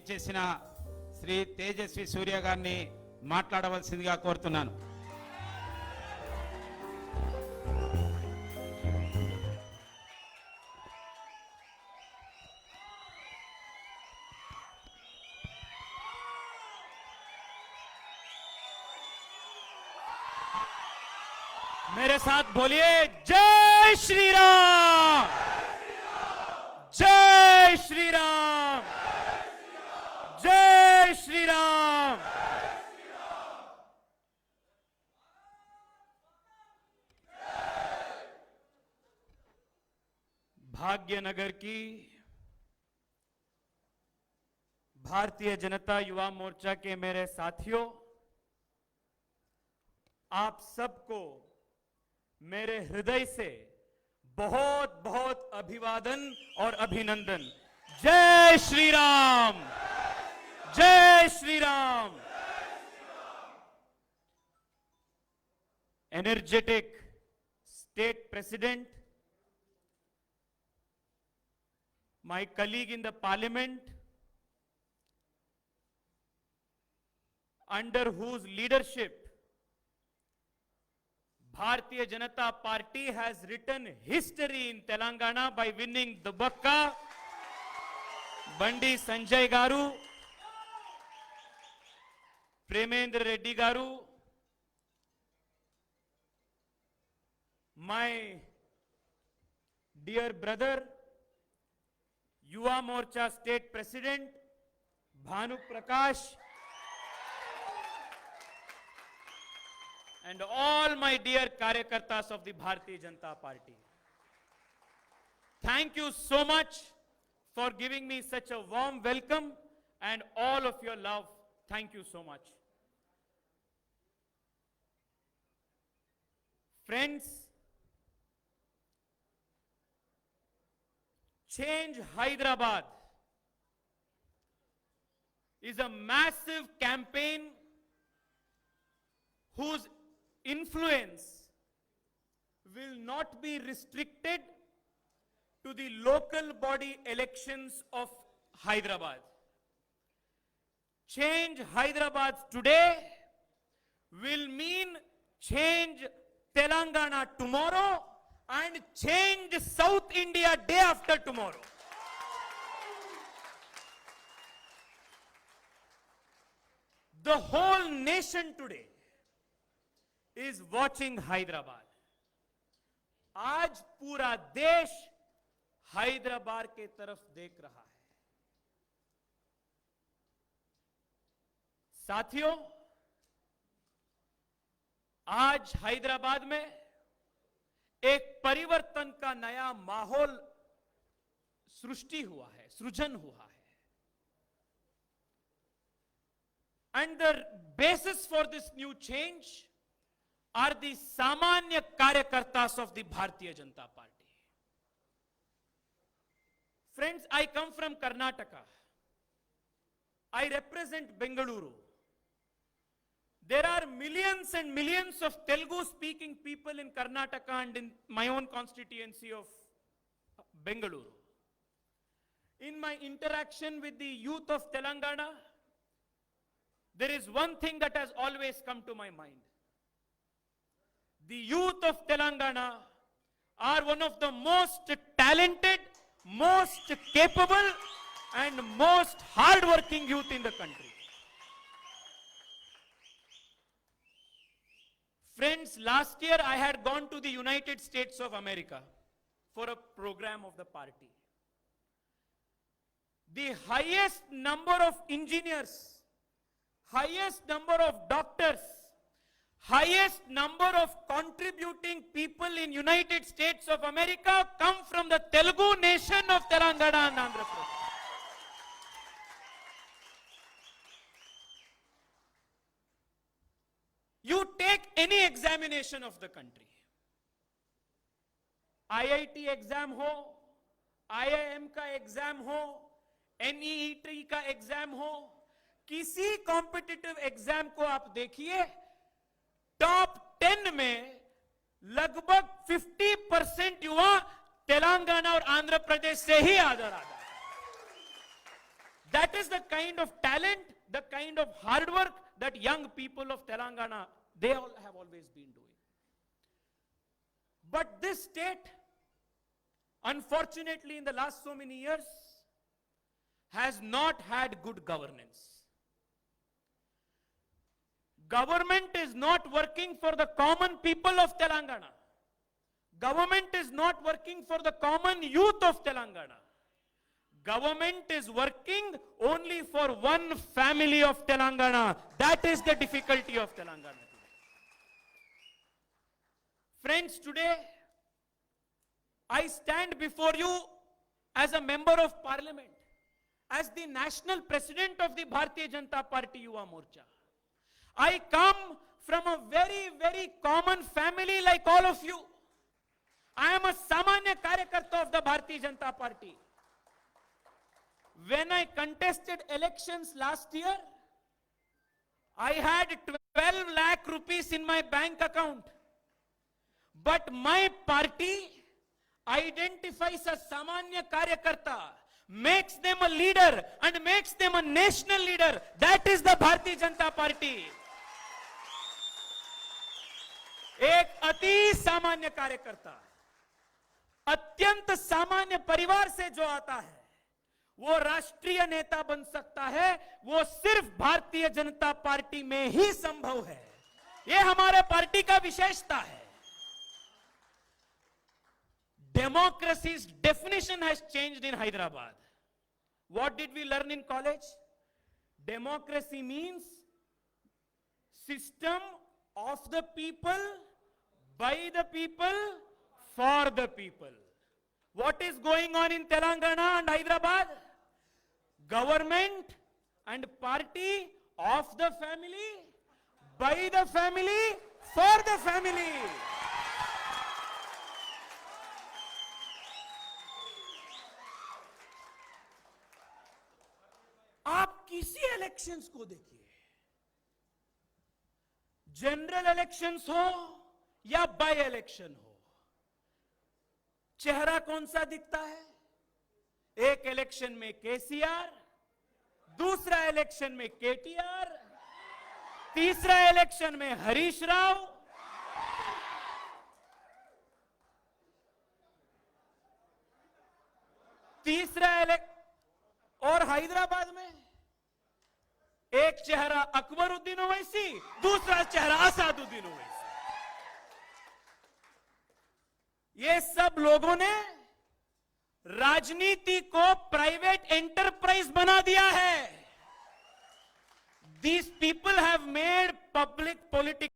చేసిన శ్రీ తేజస్వి సూర్య గారిని మాట్లాడవలసిందిగా కోరుతున్నాను. मेरे साथ बोलिए जय श्री राम, जय श्री राम, जय श्री राम। भाग्यनगर की भारतीय जनता युवा मोर्चा के मेरे साथियों, आप सबको मेरे हृदय से बहुत बहुत अभिवादन और अभिनंदन। जय श्री राम, जय Shri Ram. Energetic state president, my colleague in the parliament, under whose leadership Bharatiya Janata Party has written history in Telangana by winning Dubbakka, Bandi Sanjay Garu, Premendra Reddy Garu, my dear brother, Yuva Morcha State President Bhanu Prakash, and all my dear Karyakartas of the Bharatiya Janata Party. Thank you so much for giving me such a warm welcome and all of your love. Thank you so much. Friends, Change Hyderabad is a massive campaign whose influence will not be restricted to the local body elections of Hyderabad. Change Hyderabad today will mean change Telangana tomorrow and change South India day after tomorrow. The whole nation today is watching Hyderabad. आज पूरा देश हैदराबाद के तरफ देख रहा है. साथियों, आज हैदराबाद में एक परिवर्तन का नया माहौल सृष्टि हुआ है, सृजन हुआ है. And the basis for this new change are the Samanya Karyakartas of the Bharatiya Janata Party. Friends, I come from Karnataka. I represent Bengaluru. There are millions and millions of Telugu speaking people in Karnataka and in my own constituency of Bengaluru. In my interaction with the youth of Telangana, there is one thing that has always come to my mind. The youth of Telangana are one of the most talented, most capable and most hard-working youth in the country. Friends, last year I had gone to the United States of America for a program of the party. The highest number of engineers, highest number of doctors, highest number of contributing people in United States of America come from the Telugu nation of Telangana and Andhra Pradesh. You take any examination of the country, IIT exam ho, IIM का exam हो, NEET का exam हो, किसी competitive exam को आप देखिए, top 10 में लगभग 50% युवा तेलंगाना और आंध्र प्रदेश से ही आदर आता है. That is the kind of talent, the kind of hard work that young people of Telangana, they all have always been doing. But this state, unfortunately, in the last so many years, has not had good governance. Government is not working for the common people of Telangana. Government is not working for the common youth of Telangana. Government is working only for one family of Telangana. That is the difficulty of Telangana today. Friends, today, I stand before you as a member of parliament, as the national president of the Bharatiya Janata Party Yuva Morcha. I come from a very, very common family like all of you. I am a Samanya Karyakarta of the Bharatiya Janata Party. When I contested elections last year, I had 12 lakh rupees in my bank account. But my party identifies a Samanya Karyakarta, makes them a leader and makes them a national leader. That is the Bharatiya Janata Party. एक अति सामान्य कार्यकर्ता, अत्यंत सामान्य परिवार से जो आता है, वो राष्ट्रीय नेता बन सकता है, वो सिर्फ भारतीय जनता पार्टी में ही संभव है. ये हमारे पार्टी का विशेषता है. Democracy's definition has changed in Hyderabad. What did we learn in college? Democracy means system of the people, by the people, for the people. What is going on in Telangana and Hyderabad? Government and party of the family, by the family, for the family. आप किसी elections को देखिए, general elections हो या by election हो, चेहरा कौन सा दिखता है? एक इलेक्शन में केसीआर, दूसरा इलेक्शन में केटीआर, तीसरा इलेक्शन में हरीश राव, और हैदराबाद में एक चेहरा अकबरुद्दीन ओवैसी, दूसरा चेहरा असादुद्दीन ओवैसी. ये सब लोगों ने राजनीति को प्राइवेट एंटरप्राइज बना दिया है. These people have made public politics